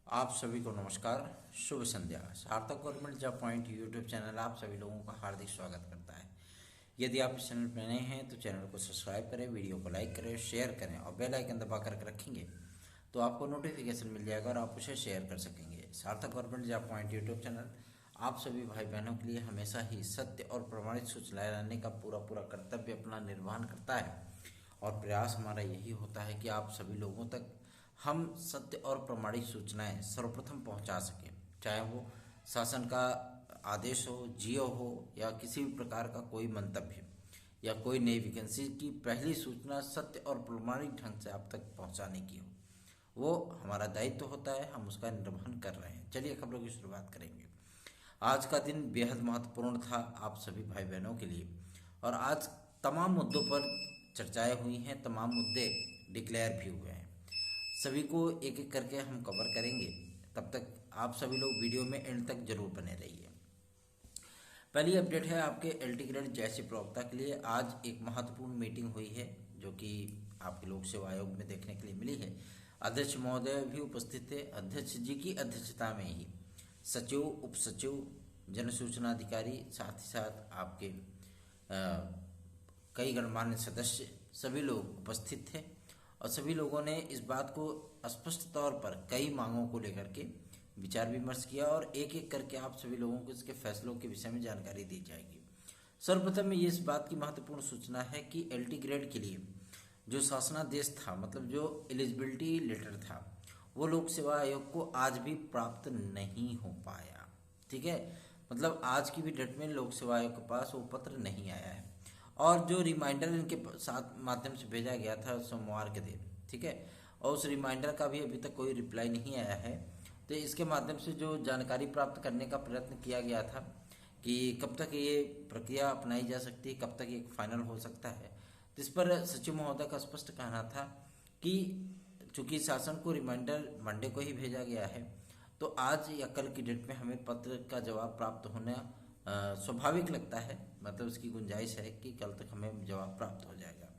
आप सभी को नमस्कार, शुभ संध्या। सार्थक government job point YouTube channel आप सभी लोगों का हार्दिक स्वागत करता है। यदि आप इस चैनल पर नए हैं तो चैनल को सब्सक्राइब करें, वीडियो को लाइक करें, शेयर करें और बेल आइकन दबा कर रखेंगे तो आपको नोटिफिकेशन मिल जाएगा और आप उसे शेयर कर सकेंगे। सार्थक government job point YouTube channel आप सभी भाई बहनों के लिए हमेशा ही सत्य और प्रमाणित सूचनाएं लाने का पूरा कर्तव्य अपना निर्वहन करता है और प्रयास हमारा यही होता है कि आप सभी लोगों तक हम सत्य और प्रमाणिक सूचनाएं सर्वप्रथम पहुंचा सकें, चाहे वो शासन का आदेश हो, जियो हो या किसी भी प्रकार का कोई मंतव्य या कोई नई वैकेंसी की पहली सूचना सत्य और प्रमाणिक ढंग से आप तक पहुंचाने की हो। वो हमारा दायित्व होता है, हम उसका निर्वहन कर रहे हैं। चलिए खबरों की शुरुआत करेंगे। आज का दिन बेहद महत्वपूर्ण था आप सभी भाई बहनों के लिए और आज तमाम मुद्दों पर चर्चाएं हुई हैं, तमाम मुद्दे डिक्लेयर भी हुए हैं। सभी को एक एक करके हम कवर करेंगे, तब तक आप सभी लोग वीडियो में एंड तक जरूर बने रहिए। पहली अपडेट है आपके एलटी ग्रेड जैसी प्रवक्ता के लिए। आज एक महत्वपूर्ण मीटिंग हुई है जो कि आपके लोक सेवा आयोग में देखने के लिए मिली है। अध्यक्ष महोदय भी उपस्थित थे। अध्यक्ष जी की अध्यक्षता में ही सचिव, उप सचिव, जन सूचना अधिकारी, साथ ही साथ आपके कई गणमान्य सदस्य सभी लोग उपस्थित थे और सभी लोगों ने इस बात को स्पष्ट तौर पर कई मांगों को लेकर के विचार विमर्श किया और एक एक करके आप सभी लोगों को इसके फैसलों के विषय में जानकारी दी जाएगी। सर्वप्रथम में ये इस बात की महत्वपूर्ण सूचना है कि एलटी ग्रेड के लिए जो शासनादेश था, मतलब जो एलिजिबिलिटी लेटर था, वो लोक सेवा आयोग को आज भी प्राप्त नहीं हो पाया। ठीक है, मतलब आज की भी डेट में लोक सेवा आयोग के पास वो पत्र नहीं आया है और जो रिमाइंडर इनके साथ माध्यम से भेजा गया था सोमवार के दिन, ठीक है, और उस रिमाइंडर का भी अभी तक कोई रिप्लाई नहीं आया है। तो इसके माध्यम से जो जानकारी प्राप्त करने का प्रयत्न किया गया था कि कब तक ये प्रक्रिया अपनाई जा सकती है, कब तक ये फाइनल हो सकता है, तो इस पर सचिव महोदय का स्पष्ट कहना था कि चूंकि शासन को रिमाइंडर मंडे को ही भेजा गया है तो आज या कल की डेट में हमें पत्र का जवाब प्राप्त होना स्वाभाविक लगता है, मतलब उसकी गुंजाइश है कि कल तक हमें जवाब प्राप्त हो जाएगा।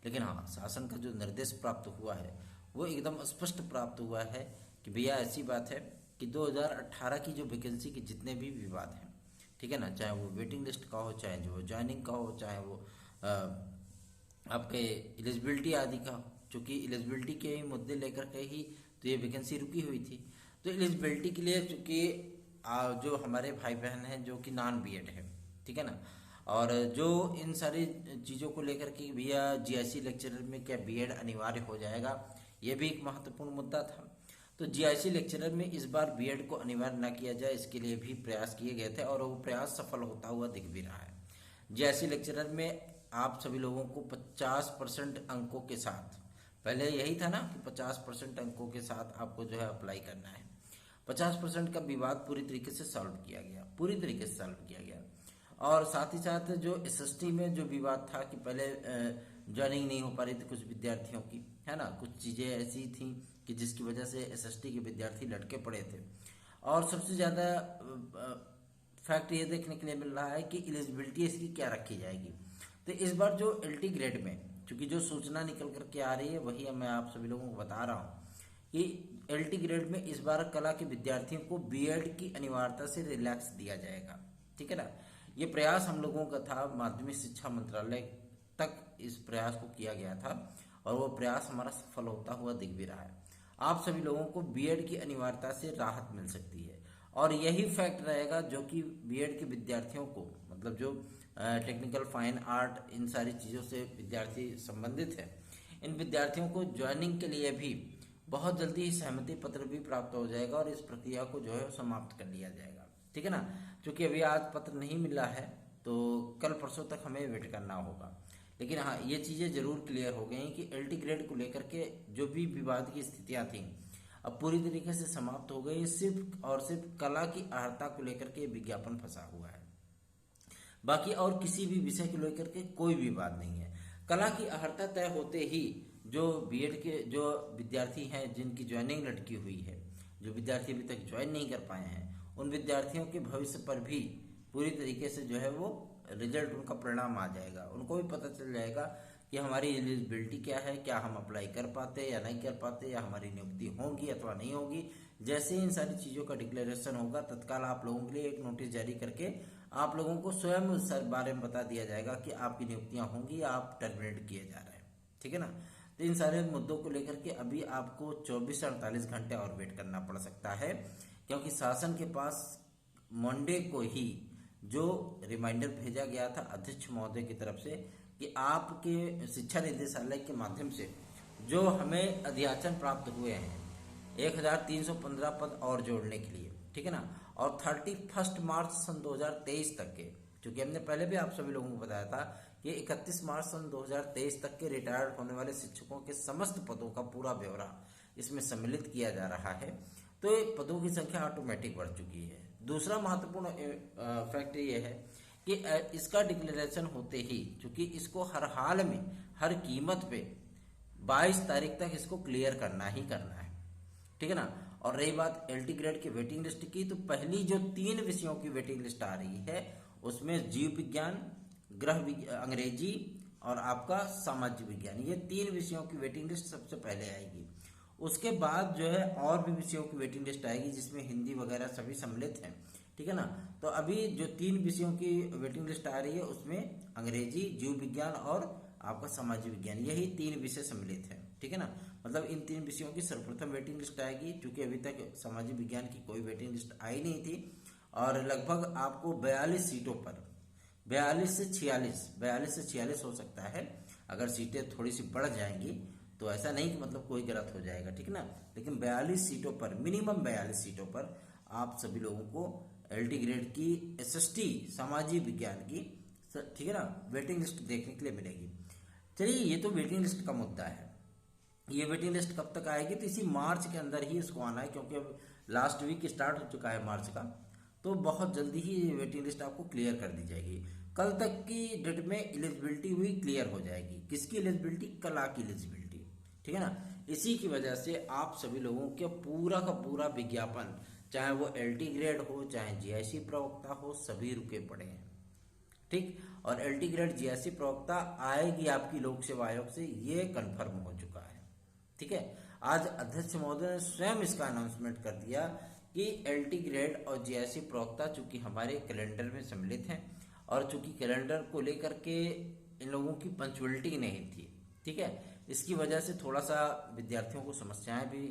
लेकिन हाँ, शासन का जो निर्देश प्राप्त हुआ है वो एकदम स्पष्ट प्राप्त हुआ है कि भैया ऐसी बात है कि 2018 की जो वैकेंसी के जितने भी विवाद हैं, ठीक है ना, चाहे वो वेटिंग लिस्ट का हो, चाहे जो ज्वाइनिंग का हो, चाहे वो आपके एलिजिबिलिटी आदि का, चूँकि एलिजिबिलिटी के ही मुद्दे लेकर के ही तो ये वैकेंसी रुकी हुई थी। तो एलिजिबिलिटी के लिए चूँकि जो हमारे भाई बहन हैं जो कि नॉन बीएड है, ठीक है ना, और जो इन सारी चीज़ों को लेकर के भैया जीआईसी लेक्चरर में क्या बीएड अनिवार्य हो जाएगा, ये भी एक महत्वपूर्ण मुद्दा था। तो जीआईसी लेक्चरर में इस बार बीएड को अनिवार्य न किया जाए, इसके लिए भी प्रयास किए गए थे और वो प्रयास सफल होता हुआ दिख भी रहा है। जीआईसी लेक्चरर में आप सभी लोगों को 50% अंकों के साथ, पहले यही था ना कि 50% अंकों के साथ आपको जो है अप्लाई करना है। 50% का विवाद पूरी तरीके से सॉल्व किया गया, पूरी तरीके से सॉल्व किया गया। और साथ ही साथ जो एसएसटी में जो विवाद था कि पहले ज्वाइनिंग नहीं हो पा रही थी कुछ विद्यार्थियों की, है ना, कुछ चीज़ें ऐसी थी कि जिसकी वजह से एसएसटी के विद्यार्थी लटके पड़े थे। और सबसे ज़्यादा फैक्ट ये देखने के लिए मिल रहा है कि एलिजिबिलिटी इसकी क्या रखी जाएगी। तो इस बार जो एलटी ग्रेड में चूंकि जो सूचना निकल करके आ रही है वही मैं आप सभी लोगों को बता रहा हूँ कि एलटी ग्रेड में इस बार कला के विद्यार्थियों को बीएड की अनिवार्यता से रिलैक्स दिया जाएगा, ठीक है ना। ये प्रयास हम लोगों का था, माध्यमिक शिक्षा मंत्रालय तक इस प्रयास को किया गया था और वो प्रयास हमारा सफल होता हुआ दिख भी रहा है। आप सभी लोगों को बीएड की अनिवार्यता से राहत मिल सकती है और यही फैक्ट रहेगा जो कि बीएड के विद्यार्थियों को, मतलब जो टेक्निकल, फाइन आर्ट, इन सारी चीज़ों से विद्यार्थी संबंधित है, इन विद्यार्थियों को ज्वाइनिंग के लिए भी बहुत जल्दी ही सहमति पत्र भी प्राप्त हो जाएगा और इस प्रक्रिया को जो है समाप्त कर लिया जाएगा, ठीक है ना। क्योंकि अभी आज पत्र नहीं मिला है तो कल परसों तक हमें वेट करना होगा। लेकिन हाँ, ये चीज़ें जरूर क्लियर हो गई कि एलटी ग्रेड को लेकर के जो भी विवाद की स्थितियां थी अब पूरी तरीके से समाप्त हो गई। सिर्फ और सिर्फ कला की अर्हता को लेकर के विज्ञापन फंसा हुआ है, बाकी और किसी भी विषय को लेकर के कोई विवाद नहीं है। कला की अर्हता तय होते ही जो बीएड के जो विद्यार्थी हैं जिनकी ज्वाइनिंग लटकी हुई है, जो विद्यार्थी अभी तक ज्वाइन नहीं कर पाए हैं, उन विद्यार्थियों के भविष्य पर भी पूरी तरीके से जो है वो रिजल्ट, उनका परिणाम आ जाएगा। उनको भी पता चल जाएगा कि हमारी एलिजिबिलिटी क्या है, क्या हम अप्लाई कर पाते या नहीं कर पाते, या हमारी नियुक्ति होगी अथवा नहीं होगी। जैसे इन सारी चीज़ों का डिक्लेरेशन होगा, तत्काल आप लोगों के लिए एक नोटिस जारी करके आप लोगों को स्वयं उस बारे में बता दिया जाएगा कि आपकी नियुक्तियां होंगी या आप टर्मिनेट किए जा रहे हैं। ठीक है ना। तो इन सारे मुद्दों को लेकर के अभी आपको 24 से 48 घंटे और वेट करना पड़ सकता है, क्योंकि शासन के पास मंडे को ही जो रिमाइंडर भेजा गया था अध्यक्ष महोदय की तरफ से कि आपके शिक्षा निदेशालय के माध्यम से जो हमें अध्याचन प्राप्त हुए हैं 1315 पद और जोड़ने के लिए, ठीक है ना, और 31 मार्च सन 2023 तक के, क्योंकि हमने पहले भी आप सभी लोगों को बताया था कि 31 मार्च सन 2023 तक के रिटायर्ड होने वाले शिक्षकों के समस्त पदों का पूरा ब्यौरा इसमें सम्मिलित किया जा रहा है। तो पदों की संख्या ऑटोमेटिक बढ़ चुकी है। दूसरा महत्वपूर्ण फैक्ट ये है कि इसका डिक्लेरेशन होते ही, चूंकि इसको हर हाल में हर कीमत पे 22 तारीख तक इसको क्लियर करना ही करना है, ठीक है ना। और रही बात LT ग्रेड की वेटिंग लिस्ट की, तो पहली जो 3 विषयों की वेटिंग लिस्ट आ रही है उसमें जीव विज्ञान, अंग्रेजी और आपका सामाजिक विज्ञान, ये 3 विषयों की वेटिंग लिस्ट सबसे पहले आएगी। उसके बाद जो है और भी विषयों की वेटिंग लिस्ट आएगी जिसमें हिंदी वगैरह सभी सम्मिलित हैं, ठीक है ना। तो अभी जो 3 विषयों की वेटिंग लिस्ट आ रही है उसमें अंग्रेजी, जीव विज्ञान और आपका सामाजिक विज्ञान, यही 3 विषय सम्मिलित हैं, ठीक है ना। मतलब इन 3 विषयों की सर्वप्रथम वेटिंग लिस्ट आएगी, क्योंकि अभी तक सामाजिक विज्ञान की कोई वेटिंग लिस्ट आई नहीं थी। और लगभग आपको 42 सीटों पर 42 से 46 हो सकता है, अगर सीटें थोड़ी सी बढ़ जाएंगी तो ऐसा नहीं कि मतलब कोई गलत हो जाएगा, ठीक है ना। लेकिन 42 सीटों पर, मिनिमम 42 सीटों पर आप सभी लोगों को LT ग्रेड की SST सामाजिक विज्ञान की, ठीक है ना, वेटिंग लिस्ट देखने के लिए मिलेगी। चलिए, ये तो वेटिंग लिस्ट का मुद्दा है। ये वेटिंग लिस्ट कब तक आएगी? तो इसी मार्च के अंदर ही इसको आना है, क्योंकि अब लास्ट वीक स्टार्ट हो चुका है मार्च का, तो बहुत जल्दी ही वेटिंग लिस्ट आपको क्लियर कर दी जाएगी। कल तक की डेट में एलिजिबिलिटी हुई क्लियर हो जाएगी। किसकी एलिजिबिलिटी? कला की एलिजिबिलिटी, ठीक है ना। इसी की वजह से आप सभी लोगों के पूरा का पूरा विज्ञापन, चाहे वो LT ग्रेड हो चाहे GIC प्रवक्ता हो, सभी रुके पड़े हैं, ठीक। और LT ग्रेड GIC प्रवक्ता आएगी आपकी लोक सेवा आयोग से, ये कंफर्म हो चुका है, ठीक है। आज अध्यक्ष महोदय ने स्वयं इसका अनाउंसमेंट कर दिया कि LT ग्रेड और GIC प्रवक्ता चूंकि हमारे कैलेंडर में सम्मिलित हैं, और चूंकि कैलेंडर को लेकर के इन लोगों की पंक्चुअलिटी नहीं थी, ठीक है, इसकी वजह से थोड़ा सा विद्यार्थियों को समस्याएं भी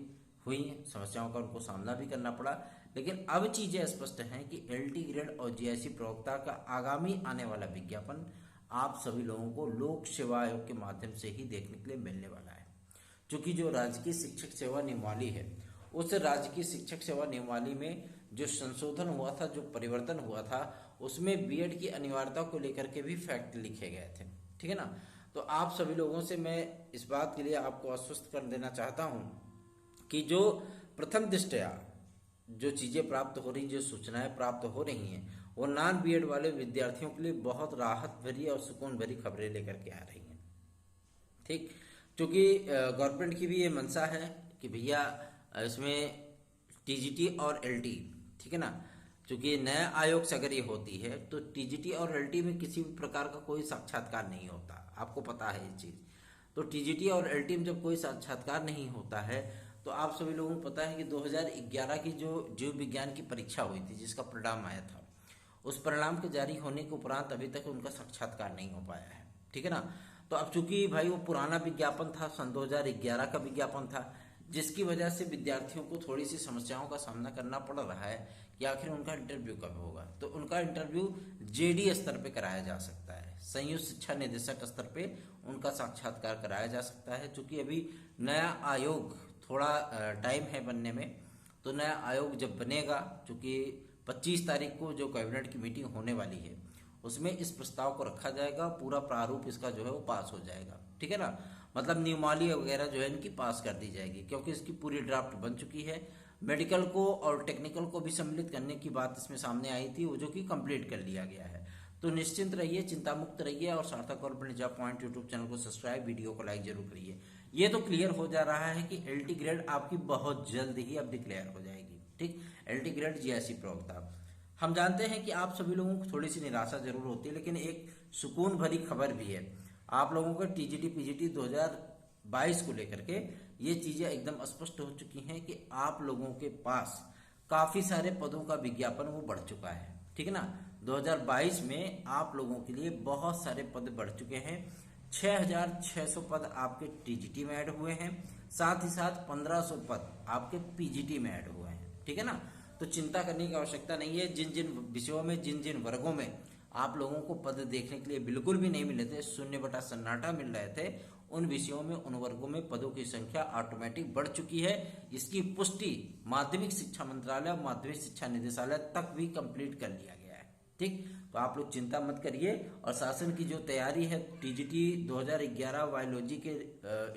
हुई, समस्याओं का उनको सामना भी करना पड़ा। लेकिन अब चीजें स्पष्ट हैं कि LT ग्रेड और GIC प्रवक्ता का आगामी आने वाला विज्ञापन आप सभी लोगों को लोक सेवा आयोग के माध्यम से ही देखने के लिए मिलने वाला है। क्योंकि जो राजकीय शिक्षक सेवा नियमावली है, उस राजकीय शिक्षक सेवा नियमावली में जो संशोधन हुआ था, जो परिवर्तन हुआ था, उसमें BEd की अनिवार्यता को लेकर के भी फैक्ट लिखे गए थे, ठीक है ना। तो आप सभी लोगों से मैं इस बात के लिए आपको आश्वस्त कर देना चाहता हूं कि जो प्रथम दृष्टया जो चीजें प्राप्त हो रही, जो सूचनाएं प्राप्त हो रही हैं, वो नॉन BEd वाले विद्यार्थियों के लिए बहुत राहत भरी और सुकून भरी खबरें लेकर के आ रही हैं, ठीक। क्योंकि गवर्नमेंट की भी ये मंशा है कि भैया इसमें TGT और LT, ठीक है ना, क्योंकि नया आयोग से अगर ये होती है तो TGT और LT में किसी भी प्रकार का कोई साक्षात्कार नहीं होता, आपको पता है ये चीज। तो TGT और LT में जब कोई साक्षात्कार नहीं होता है तो आप सभी लोगों को पता है कि 2011 की जो जीव विज्ञान की परीक्षा हुई थी, जिसका परिणाम आया था, उस परिणाम के जारी होने के उपरांत अभी तक उनका साक्षात्कार नहीं हो पाया है, ठीक है ना। तो अब चूंकि भाई वो पुराना विज्ञापन था, सन 2011 का विज्ञापन था, जिसकी वजह से विद्यार्थियों को थोड़ी सी समस्याओं का सामना करना पड़ रहा है कि आखिर उनका इंटरव्यू कब होगा। तो उनका इंटरव्यू JD स्तर पे कराया जा सकता है, संयुक्त शिक्षा निदेशक स्तर पे उनका साक्षात्कार कराया जा सकता है। चूंकि अभी नया आयोग थोड़ा टाइम है बनने में, तो नया आयोग जब बनेगा, चूंकि 25 तारीख को जो कैबिनेट की मीटिंग होने वाली है उसमें इस प्रस्ताव को रखा जाएगा, पूरा प्रारूप इसका जो है वो पास हो जाएगा, ठीक है ना। मतलब नियमावली वगैरह जो है इनकी पास कर दी जाएगी, क्योंकि इसकी पूरी ड्राफ्ट बन चुकी है। मेडिकल को और टेक्निकल को भी सम्मिलित करने की बात इसमें सामने आई थी, वो जो कि कंप्लीट कर लिया गया है। तो निश्चिंत रहिए, चिंता मुक्त रहिए, और सार्थक corporate job point YouTube channel को सब्सक्राइब, वीडियो को लाइक जरूर करिए। ये तो क्लियर हो जा रहा है कि LT ग्रेड आपकी बहुत जल्द ही अब डिक्लेयर हो जाएगी, ठीक। LT ग्रेड GIC प्रवक्ता, हम जानते हैं कि आप सभी लोगों को थोड़ी सी निराशा जरूर होती है, लेकिन एक सुकून भरी खबर भी है। आप लोगों के टीजीटी पीजीटी 2022 को लेकर के ये चीजें एकदम स्पष्ट हो चुकी हैं कि आप लोगों के पास काफी सारे पदों का विज्ञापन वो बढ़ चुका है, ठीक है ना। 2022 में आप लोगों के लिए बहुत सारे पद बढ़ चुके हैं। 6,600 पद आपके टीजीटी में ऐड हुए हैं, साथ ही साथ 1,500 पद आपके पीजीटी में ऐड हुए हैं, ठीक है ना। तो चिंता करने की आवश्यकता नहीं है। जिन जिन विषयों में, जिन जिन वर्गों में आप लोगों को पद देखने के लिए बिल्कुल भी नहीं मिले थे, शून्य बटा सन्नाटा मिल रहे थे, उन विषयों में, उन वर्गों में पदों की संख्या ऑटोमेटिक बढ़ चुकी है। इसकी पुष्टि माध्यमिक शिक्षा मंत्रालय और माध्यमिक शिक्षा निदेशालय तक भी कंप्लीट कर लिया गया है, ठीक। तो आप लोग चिंता मत करिए। और शासन की जो तैयारी है टीजीटी 2011 बायोलॉजी के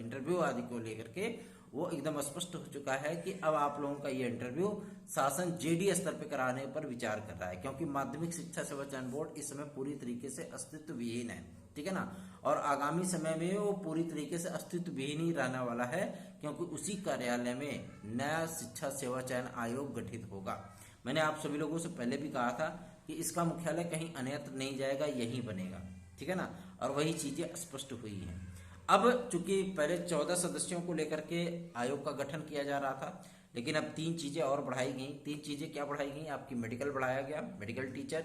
इंटरव्यू आदि को लेकर के, वो एकदम स्पष्ट हो चुका है कि अब आप लोगों का ये इंटरव्यू शासन जेडी स्तर पर कराने पर विचार कर रहा है, क्योंकि माध्यमिक शिक्षा सेवा चयन बोर्ड इस समय पूरी तरीके से अस्तित्व विहीन है, ठीक है ना। और आगामी समय में वो पूरी तरीके से अस्तित्व विहीन ही रहने वाला है, क्योंकि उसी कार्यालय में नया शिक्षा सेवा चयन आयोग गठित होगा। मैंने आप सभी लोगों से पहले भी कहा था कि इसका मुख्यालय कहीं अन्यत्र नहीं जाएगा, यहीं बनेगा, ठीक है ना। और वही चीजें स्पष्ट हुई हैं। अब चूंकि पहले 14 सदस्यों को लेकर के आयोग का गठन किया जा रहा था, लेकिन अब 3 चीजें और बढ़ाई गई। 3 चीजें क्या बढ़ाई गई? आपकी मेडिकल बढ़ाया गया, मेडिकल टीचर,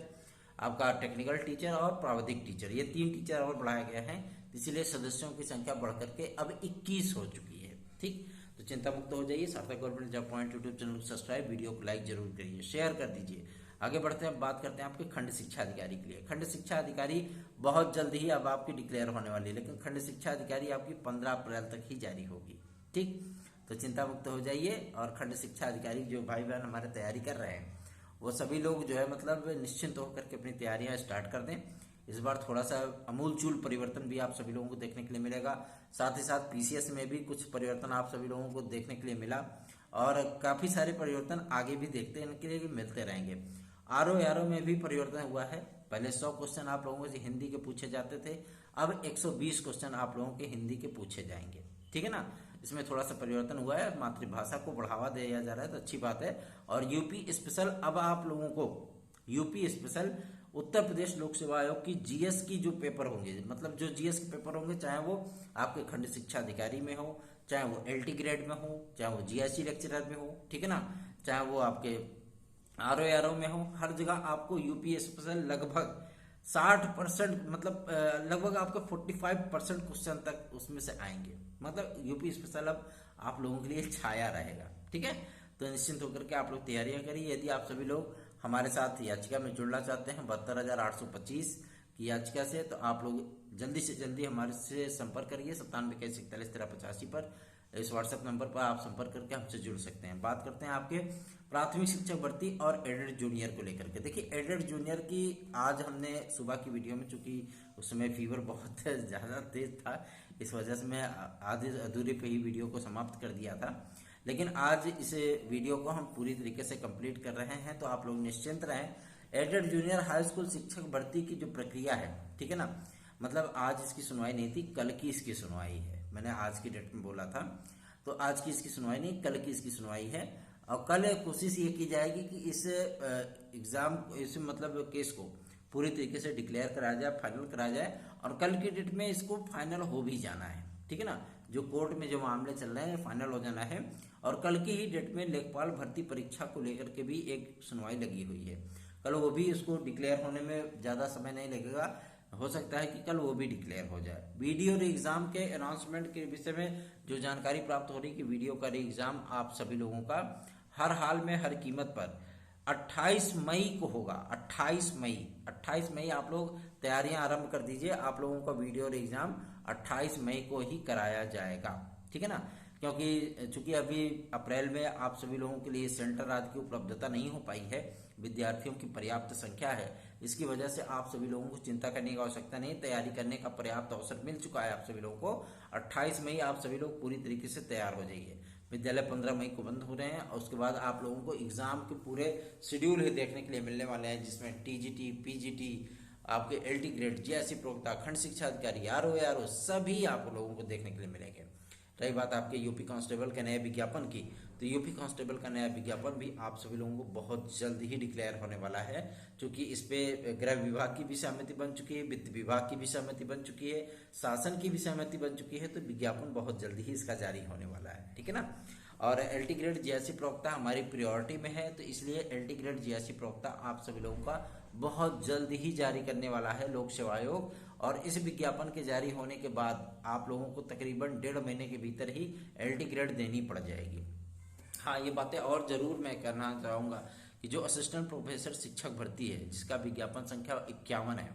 आपका टेक्निकल टीचर और प्राविधिक टीचर, ये 3 टीचर और बढ़ाया गया है। इसलिए सदस्यों की संख्या बढ़ करके अब 21 हो चुकी है, ठीक। तो चिंता मुक्त हो जाइए। सार्थक government job point YouTube channel को सब्सक्राइब, वीडियो को लाइक जरूर करिए, शेयर कर दीजिए। आगे बढ़ते हैं, बात करते हैं आपके खंड शिक्षा अधिकारी के लिए। खंड शिक्षा अधिकारी बहुत जल्द ही अब आपकी डिक्लेयर होने वाली है, लेकिन खंड शिक्षा अधिकारी आपकी 15 अप्रैल तक ही जारी होगी, ठीक। तो चिंता मुक्त हो जाइए। और खंड शिक्षा अधिकारी जो भाई बहन हमारे तैयारी कर रहे हैं, वो सभी लोग जो है मतलब निश्चिंत होकर के अपनी तैयारियां स्टार्ट कर दें। इस बार थोड़ा सा अमूलचूल परिवर्तन भी आप सभी लोगों को देखने के लिए मिलेगा। साथ ही साथ पीसीएस में भी कुछ परिवर्तन आप सभी लोगों को देखने के लिए मिला, और काफी सारे परिवर्तन आगे भी देखते हैं, इनके लिए भी मिलते रहेंगे। आरओ में भी परिवर्तन हुआ है। पहले 100 क्वेश्चन आप लोगों से हिंदी के पूछे जाते थे, अब 120 क्वेश्चन आप लोगों के हिंदी के पूछे जाएंगे, ठीक है ना। इसमें थोड़ा सा परिवर्तन हुआ है, मातृभाषा को बढ़ावा दिया जा रहा है, तो अच्छी बात है। और यूपी स्पेशल, अब आप लोगों को यूपी स्पेशल उत्तर प्रदेश लोक सेवा आयोग की जीएस की जो पेपर होंगे, मतलब जो जीएस के पेपर होंगे, चाहे वो आपके खंड शिक्षा अधिकारी में हो, चाहे वो एलटी ग्रेड में हो, चाहे वो जीएससी लेक्चरर में हो, ठीक है ना, चाहे वो आपके आरओ में हो, हर जगह आपको यूपी स्पेशल लगभग 60%, मतलब लगभग आपके 45% क्वेश्चन तक उसमें से आएंगे। मतलब यूपी स्पेशल अब आप लोगों के लिए छाया रहेगा, ठीक है। तो निश्चिंत होकर के आप लोग तैयारियां करिए। यदि आप सभी लोग हमारे साथ याचिका में जुड़ना चाहते हैं 72,825 की याचिका से, तो आप लोग जल्दी से जल्दी हमारे से संपर्क करिए 97 पर। इस व्हाट्सएप नंबर पर आप संपर्क करके हमसे जुड़ सकते हैं। बात करते हैं आपके प्राथमिक शिक्षक भर्ती और एडेड जूनियर को लेकर के। देखिए, एडेड जूनियर की आज हमने सुबह की वीडियो में, चूंकि उस समय फीवर बहुत ज़्यादा तेज था, इस वजह से मैं आधे अधूरे पे ही वीडियो को समाप्त कर दिया था, लेकिन आज इस वीडियो को हम पूरी तरीके से कंप्लीट कर रहे हैं, तो आप लोग निश्चिंत रहें। एडेड जूनियर हाई स्कूल शिक्षक भर्ती की जो प्रक्रिया है, ठीक है ना, मतलब आज इसकी सुनवाई नहीं थी, कल की इसकी सुनवाई है। मैंने आज की डेट में बोला था, तो आज की इसकी सुनवाई नहीं, कल की इसकी सुनवाई है। और कल कोशिश ये की जाएगी कि इस एग्जाम, इस मतलब केस को पूरी तरीके से डिक्लेयर कराया जाए, फाइनल कराया जाए, और कल की डेट में इसको फाइनल हो भी जाना है, ठीक है ना। जो कोर्ट में जो मामले चल रहे हैं फाइनल हो जाना है, और कल की ही डेट में लेखपाल भर्ती परीक्षा को लेकर के भी एक सुनवाई लगी हुई है। कल वो भी, इसको डिक्लेयर होने में ज़्यादा समय नहीं लगेगा, हो सकता है कि कल वो भी डिक्लेयर हो जाए। वीडियो री एग्जाम के अनाउंसमेंट के विषय में जो जानकारी प्राप्त हो रही कि वीडियो का री एग्जाम आप सभी लोगों का हर हाल में, हर कीमत पर 28 मई को होगा। 28 मई आप लोग तैयारियां आरंभ कर दीजिए। आप लोगों का वीडियो री एग्जाम 28 मई को ही कराया जाएगा, ठीक है ना। क्योंकि चूंकि अभी अप्रैल में आप सभी लोगों के लिए सेंटर आदि की उपलब्धता नहीं हो पाई है, विद्यार्थियों की पर्याप्त संख्या है, इसकी वजह से आप सभी लोगों को चिंता करने की आवश्यकता नहीं, तैयारी करने का पर्याप्त अवसर मिल चुका है आप सभी लोगों को। 28 मई आप सभी लोग पूरी तरीके से तैयार हो जाइए। विद्यालय 15 मई को बंद हो रहे हैं, और उसके बाद आप लोगों को एग्जाम के पूरे शेड्यूल ही देखने के लिए मिलने वाले हैं, जिसमें टीजीटी, पीजीटी, आपके एलटी ग्रेड, जीएससी प्रवक्ता, खंड शिक्षा अधिकारी, आरओ सभी आप लोगों को देखने के लिए मिलेंगे। रही बात आपके यूपी कांस्टेबल के नए विज्ञापन की, तो यूपी कांस्टेबल का नया विज्ञापन भी आप सभी लोगों को बहुत जल्द ही डिक्लेयर होने वाला है, क्योंकि इस पे गृह विभाग की भी सहमति बन चुकी है, वित्त विभाग की भी सहमति बन चुकी है, शासन की भी सहमति बन चुकी है। तो विज्ञापन बहुत जल्द ही इसका जारी होने वाला है, ठीक है ना। और एलटी ग्रेड जीआईसी प्रवक्ता हमारी प्रायोरिटी में है, तो इसलिए एलटी ग्रेड जीआईसी प्रवक्ता आप सभी लोगों का बहुत जल्द ही जारी करने वाला है लोक सेवा आयोग। और इस विज्ञापन के जारी होने के बाद आप लोगों को तकरीबन 1.5 महीने के भीतर ही एलटी ग्रेड देनी पड़ जाएगी। हाँ, ये बातें और जरूर मैं करना चाहूँगा कि जो असिस्टेंट प्रोफेसर शिक्षक भर्ती है, जिसका विज्ञापन संख्या 51 है,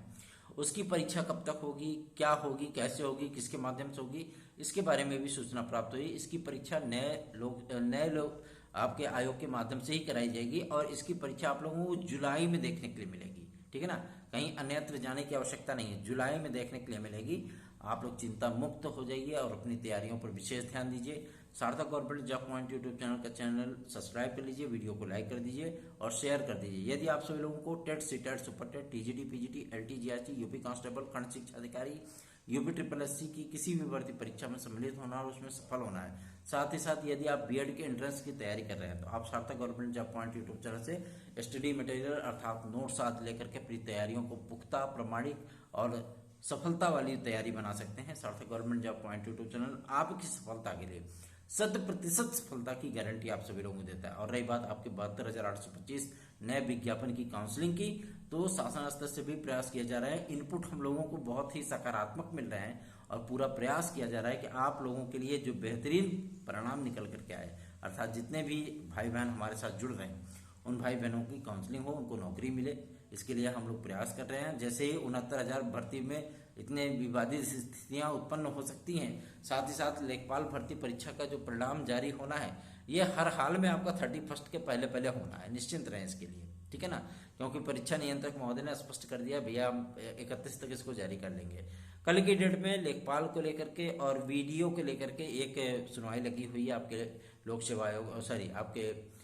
उसकी परीक्षा कब तक होगी, क्या होगी, कैसे होगी, किसके माध्यम से होगी, इसके बारे में भी सूचना प्राप्त हुई। इसकी परीक्षा नए लोग आपके आयोग के माध्यम से ही कराई जाएगी और इसकी परीक्षा आप लोगों को जुलाई में देखने के लिए मिलेगी, ठीक है ना। कहीं अन्यत्र जाने की आवश्यकता नहीं है, जुलाई में देखने के लिए मिलेगी। आप लोग चिंता मुक्त हो जाइए और अपनी तैयारियों पर विशेष ध्यान दीजिए। सार्थक government job point YouTube channel का चैनल सब्सक्राइब कर लीजिए, वीडियो को लाइक कर दीजिए और शेयर कर दीजिए। यदि आप सभी लोगों को TET, CTET, super TET, TGT, PGT, LT, GIC, UP constable, खंड शिक्षा अधिकारी, यूपी ट्रिपल एससी की किसी भी भर्ती परीक्षा में सम्मिलित होना और उसमें सफल होना है, साथ ही साथ यदि आप बीएड के एंट्रेंस की तैयारी कर रहे हैं, तो आप सार्थक government job point YouTube channel से स्टडी मटेरियल अर्थात नोट्स आदि लेकर के अपनी तैयारियों को पुख्ता, प्रामाणिक और सफलता वाली तैयारी बना सकते हैं। सार्थक government job point YouTube channel आपकी सफलता के लिए 100% सफलता की गारंटी आप सभी लोगों को देता है। और रही बात आपके 72,825 नए विज्ञापन की काउंसलिंग की, तो शासन स्तर से भी प्रयास किया जा रहा है। इनपुट हम लोगों को बहुत ही सकारात्मक मिल रहे हैं और पूरा प्रयास किया जा रहा है कि आप लोगों के लिए जो बेहतरीन परिणाम निकल करके आए, अर्थात जितने भी भाई बहन हमारे साथ जुड़ रहे हैं उन भाई बहनों की काउंसलिंग हो, उनको नौकरी मिले, इसके लिए हम लोग प्रयास कर रहे हैं। जैसे ही 69,000 भर्ती में इतने विवादित स्थितियां उत्पन्न हो सकती हैं, साथ ही साथ लेखपाल भर्ती परीक्षा का जो परिणाम जारी होना है, ये हर हाल में आपका 31 के पहले पहले होना है, निश्चिंत रहें इसके लिए, ठीक है ना। क्योंकि परीक्षा नियंत्रक महोदय ने स्पष्ट कर दिया, भैया हम 31 तक इसको जारी कर लेंगे। कल की डेट में लेखपाल को लेकर के और वीडियो को लेकर के एक सुनवाई लगी हुई है आपके लोक सेवा आयोग, आपके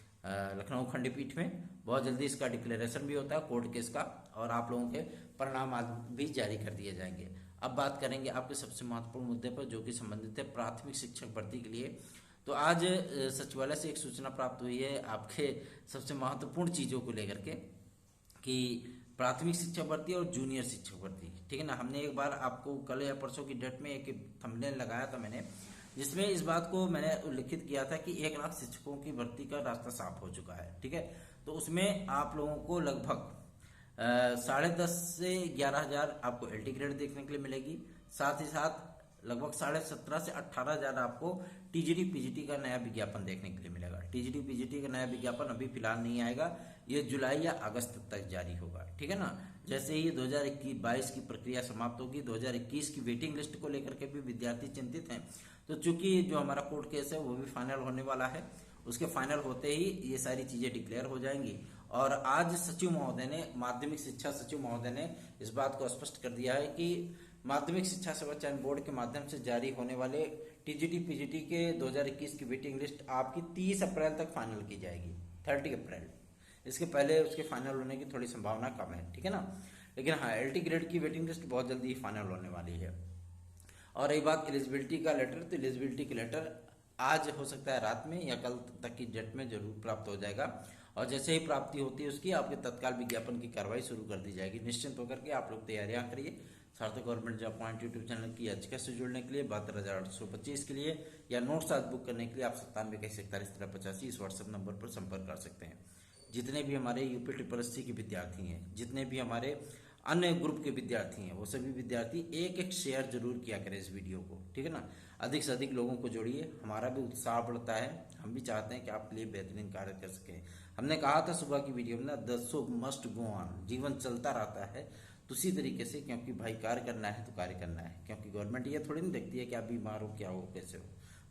लखनऊ खंडपीठ में। बहुत जल्दी इसका डिक्लेरेशन भी होता है कोर्ट केस का और आप लोगों के परिणाम भी जारी कर दिए जाएंगे। अब बात करेंगे आपके सबसे महत्वपूर्ण मुद्दे पर, जो कि संबंधित है प्राथमिक शिक्षक भर्ती के लिए। तो आज सचिवालय से एक सूचना प्राप्त हुई है आपके सबसे महत्वपूर्ण चीजों को लेकर के, कि प्राथमिक शिक्षक भर्ती और जूनियर शिक्षक भर्ती, ठीक है ना। हमने एक बार आपको कल या परसों की डेट में एक थंबनेल लगाया था मैंने, जिसमें इस बात को मैंने उल्लिखित किया था कि 1 लाख शिक्षकों की भर्ती का रास्ता साफ हो चुका है, ठीक है। तो उसमें आप लोगों को लगभग 10.5 से 11,000 आपको एलटी ग्रेड देखने के लिए मिलेगी, साथ ही साथ लगभग 17.5 से 18,000 आपको टीजीटी पीजीटी का नया विज्ञापन देखने के लिए मिलेगा। टीजीटी पीजीटी का नया विज्ञापन अभी फिलहाल नहीं आएगा, ये जुलाई या अगस्त तक जारी होगा, ठीक है ना। जैसे ही 2021-22 की प्रक्रिया समाप्त होगी, 2021 की वेटिंग लिस्ट को लेकर के भी विद्यार्थी चिंतित हैं। तो चूंकि जो हमारा कोर्ट केस है वो भी फाइनल होने वाला है, उसके फाइनल होते ही ये सारी चीजें डिक्लेयर हो जाएंगी। और आज सचिव महोदय ने, माध्यमिक शिक्षा सचिव महोदय ने इस बात को स्पष्ट कर दिया है कि माध्यमिक शिक्षा सेवा चयन बोर्ड के माध्यम से जारी होने वाले टीजीटी पीजीटी के 2021 की वेटिंग लिस्ट आपकी 30 अप्रैल तक फाइनल की जाएगी, 30 अप्रैल। इसके पहले उसके फाइनल होने की थोड़ी संभावना कम है, ठीक है ना। लेकिन हाँ, एलटी ग्रेड की वेटिंग लिस्ट बहुत जल्दी फाइनल होने वाली है। और रही बात एलिजिबिलिटी का लेटर, तो एलिजिबिलिटी का लेटर आज हो सकता है रात में या कल तक की डेट में जरूर प्राप्त हो जाएगा। और जैसे ही प्राप्ति होती है उसकी आपके तत्काल विज्ञापन की कार्रवाई शुरू कर दी जाएगी। निश्चिंत होकर के आप लोग तैयारियां करिए। सार्थक government job point YouTube channel की याचिका से जुड़ने के लिए 72,825 के लिए या नोट्स आज बुक करने के लिए आप 97 इस व्हाट्सएप नंबर पर संपर्क कर सकते हैं। जितने भी हमारे यूपी ट्रिपल एससी के विद्यार्थी हैं, जितने भी हमारे अन्य ग्रुप के विद्यार्थी हैं, वो सभी विद्यार्थी एक शेयर जरूर किया करें इस वीडियो को, ठीक है ना। अधिक से अधिक लोगों को जोड़िए, हमारा भी उत्साह बढ़ता है। हम भी चाहते हैं कि आपके लिए बेहतरीन कार्य कर सकें। हमने कहा था सुबह की वीडियो में ना, 10 मस्ट गो ऑन, जीवन चलता रहता है। तो उसी तरीके से, क्योंकि भाई कार्य करना है तो कार्य करना है, क्योंकि गवर्नमेंट ये थोड़ी नहीं देखती है कि आप बीमार हो, क्या हो, कैसे हो।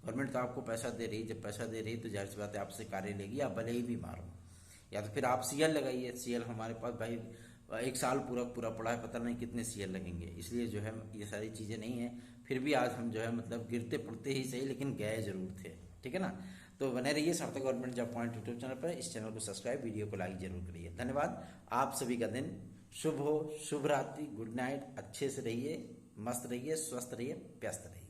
गवर्नमेंट तो आपको पैसा दे रही है, जब पैसा दे रही है तो जाहिर सी बात है आपसे कार्य लेगी, आप भले ही बीमार हो। या तो फिर आप सीएल लगाइए। सीएल हमारे पास भाई 1 साल पूरा पड़ा है, पता नहीं कितने सीएल लगेंगे। इसलिए जो है ये सारी चीजें नहीं है। फिर भी आज हम जो है मतलब गिरते पड़ते ही सही, लेकिन गए जरूर थे, ठीक है ना। तो बने रहिए सार्थक government job point YouTube channel पर। इस चैनल को सब्सक्राइब, वीडियो को लाइक जरूर करिए। धन्यवाद। आप सभी का दिन शुभ हो, शुभ रात्रि, गुड नाइट। अच्छे से रहिए, मस्त रहिए, स्वस्थ रहिए, व्यस्त रहिए।